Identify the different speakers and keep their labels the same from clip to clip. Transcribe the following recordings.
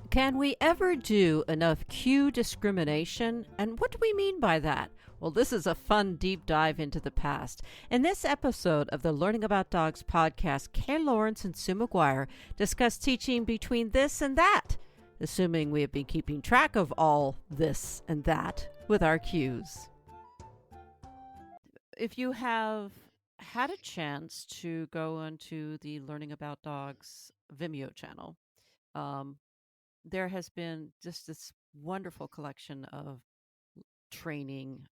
Speaker 1: Can we ever do enough cue discrimination? And what do we mean by that? Well, this is a fun deep dive into the past. In this episode of the Learning About Dogs podcast, Laurence and Sue McGuire discuss teaching between this and that, assuming we have been keeping track of all this and that with our cues. If you have had a chance to go onto the Learning About Dogs Vimeo channel, there has been just this wonderful collection of training.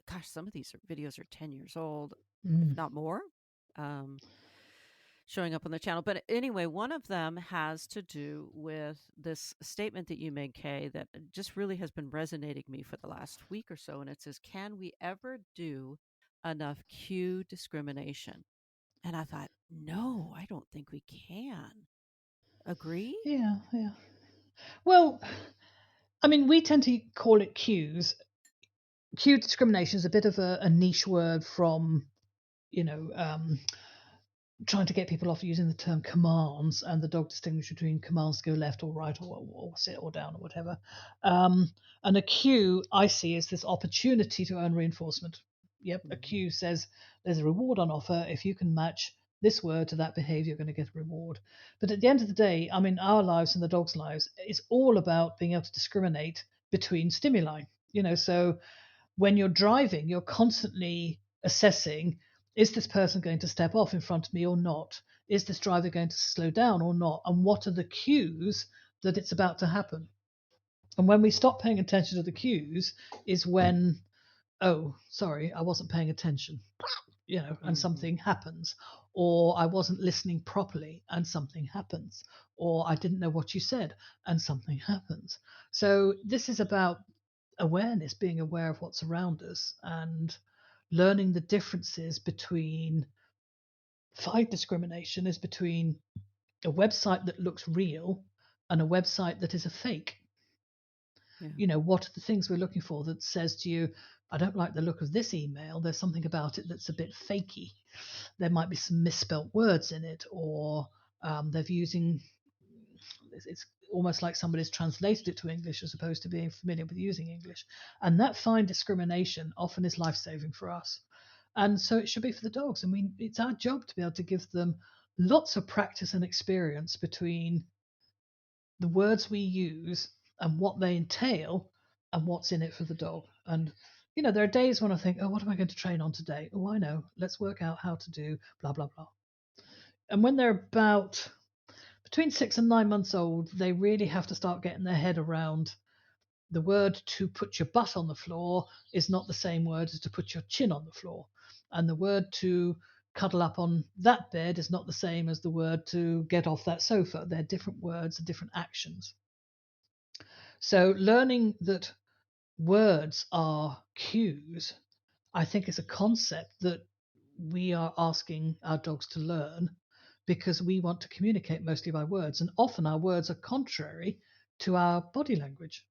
Speaker 1: Gosh, some of these videos are 10 years old, if not more, showing up on the channel. But anyway, one of them has to do with this statement that you made, Kay, that just really has been resonating me for the last week or so. And it says, can we ever do enough cue discrimination? And I thought, no, I don't think we can. Agree?
Speaker 2: Yeah. Well, I mean, we tend to call it cues. Cue discrimination is a bit of a niche word from, trying to get people off using the term commands, and the dog distinguishes between commands to go left or right or sit or down or whatever. And a cue, I see, is this opportunity to earn reinforcement. Yep, a cue says there's a reward on offer. If you can match this word to that behavior, you're going to get a reward. But at the end of the day, I mean, our lives and the dog's lives, it's all about being able to discriminate between stimuli. So when you're driving, you're constantly assessing, is this person going to step off in front of me or not? Is this driver going to slow down or not? And what are the cues that it's about to happen? And when we stop paying attention to the cues is when, oh, sorry, I wasn't paying attention, and something happens. Or I wasn't listening properly and something happens. Or I didn't know what you said and something happens. So this is about awareness, being aware of what's around us and learning the differences between fight discrimination is between a website that looks real and a website that is a fake. Yeah. What are the things we're looking for that says to you, I don't like the look of this email, there's something about it that's a bit fakey. There might be some misspelt words in it, or they're using, it's almost like somebody's translated it to English as opposed to being familiar with using English. And that fine discrimination often is life-saving for us. And so it should be for the dogs. I mean, it's our job to be able to give them lots of practice and experience between the words we use and what they entail and what's in it for the dog. And, there are days when I think, oh, what am I going to train on today? Oh, I know. Let's work out how to do blah, blah, blah. And when they're about between 6 and 9 months old, they really have to start getting their head around the word to put your butt on the floor is not the same word as to put your chin on the floor. And the word to cuddle up on that bed is not the same as the word to get off that sofa. They're different words and different actions. So learning that words are cues, I think, is a concept that we are asking our dogs to learn because we want to communicate mostly by words. And often our words are contrary to our body language.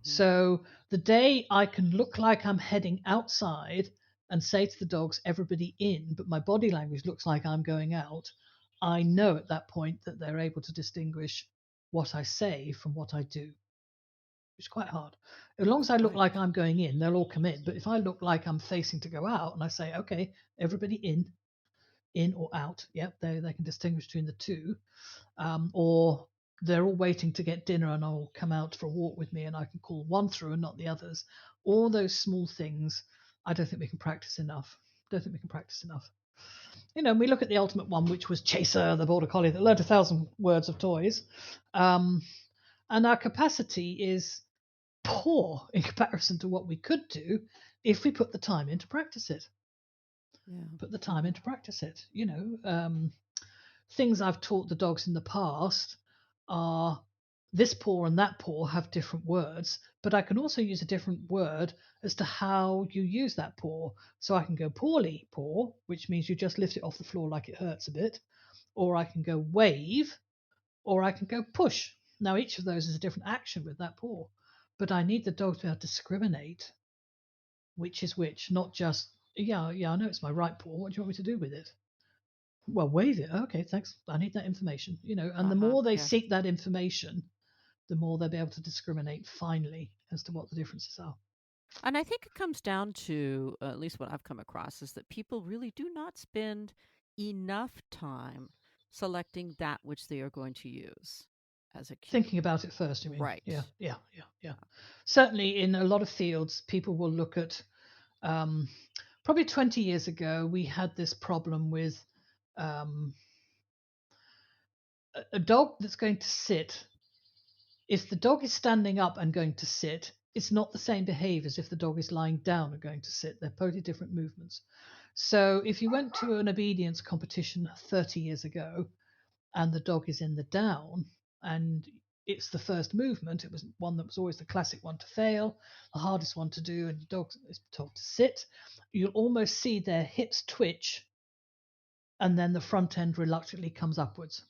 Speaker 2: So the day I can look like I'm heading outside and say to the dogs, everybody in, but my body language looks like I'm going out, I know at that point that they're able to distinguish what I say from what I do. It's quite hard. As long as I look like I'm going in, they'll all come in. But if I look like I'm facing to go out and I say, okay, everybody in or out, yep, they can distinguish between the two. Or they're all waiting to get dinner and I'll come out for a walk with me and I can call one through and not the others. All those small things, I don't think we can practice enough. And we look at the ultimate one, which was Chaser, the border collie that learned 1,000 words of toys. And our capacity is poor in comparison to what we could do if we put the time in to practice it. Things I've taught the dogs in the past are this paw and that paw have different words, but I can also use a different word as to how you use that paw. So I can go pawly paw, which means you just lift it off the floor like it hurts a bit, or I can go wave, or I can go push. Now each of those is a different action with that paw, but I need the dog to be able to discriminate which is which, not just, yeah, I know it's my right paw. What do you want me to do with it? Well, wave it. Okay, thanks. I need that information. And the more they seek that information, the more they'll be able to discriminate finally as to what the differences are.
Speaker 1: And I think it comes down to, at least what I've come across, is that people really do not spend enough time selecting that which they are going to use as a cue.
Speaker 2: Thinking about it first, you mean?
Speaker 1: Right.
Speaker 2: Yeah. Certainly, in a lot of fields, people will look at. Probably 20 years ago, we had this problem with a dog that's going to sit. If the dog is standing up and going to sit, it's not the same behavior as if the dog is lying down and going to sit. They're totally different movements. So if you went to an obedience competition 30 years ago and the dog is in the down and it's the first movement, it was one that was always the classic one to fail, the hardest one to do, and the dog is told to sit, you'll almost see their hips twitch and then the front end reluctantly comes upwards.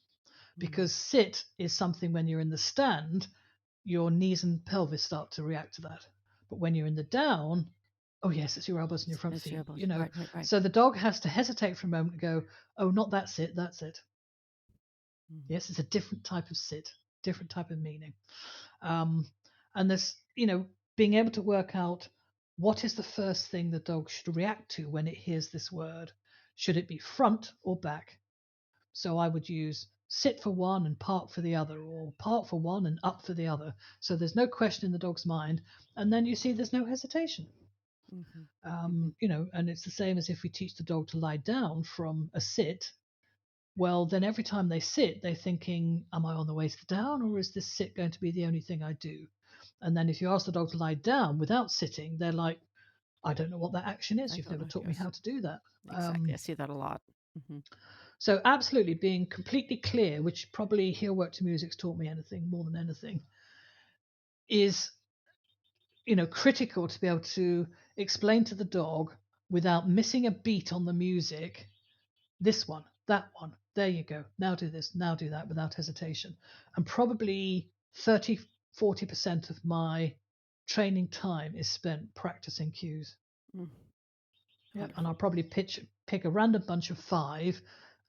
Speaker 2: Because sit is something when you're in the stand, your knees and pelvis start to react to that. But when you're in the down, oh yes, it's your elbows and your front feet. You know,
Speaker 1: Right.
Speaker 2: So the dog has to hesitate for a moment and go, oh, not that sit, that's it. Yes, it's a different type of sit, different type of meaning. And this, being able to work out what is the first thing the dog should react to when it hears this word. Should it be front or back? So I would use sit for one and park for the other, or park for one and up for the other. So there's no question in the dog's mind. And then you see there's no hesitation. And it's the same as if we teach the dog to lie down from a sit. Well, then every time they sit, they're thinking, am I on the way to the down, or is this sit going to be the only thing I do? And then if you ask the dog to lie down without sitting, they're like, I don't know what that action is. You've never taught me how to do that.
Speaker 1: Exactly. I see that a lot.
Speaker 2: So absolutely being completely clear, which probably Heel Work to Music's taught me anything more than anything, is critical to be able to explain to the dog without missing a beat on the music, this one, that one, there you go, now do this, now do that, without hesitation. And probably 30-40% of my training time is spent practicing cues. And I'll probably pick a random bunch of 5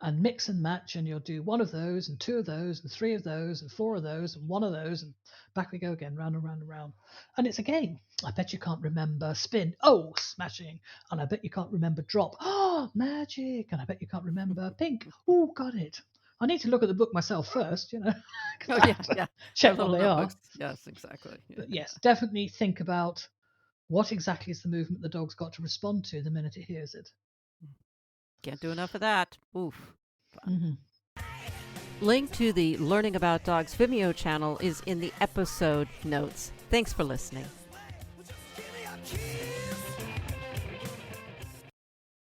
Speaker 2: and mix and match, and you'll do 1 of those and 2 of those and 3 of those and 4 of those and 1 of those, and back we go again, round and round and round. And it's a game. I bet you can't remember spin. Oh, smashing. And I bet you can't remember drop. Oh, magic. And I bet you can't remember pink. Oh, got it. I need to look at the book myself first,
Speaker 1: Oh, yeah.
Speaker 2: Check what they
Speaker 1: notebooks. Are. Yes, exactly.
Speaker 2: But yes, definitely think about what exactly is the movement the dog's got to respond to the minute it hears it.
Speaker 1: Can't do enough of that. Oof. Link to the Learning About Dogs Vimeo channel is in the episode notes. Thanks for listening.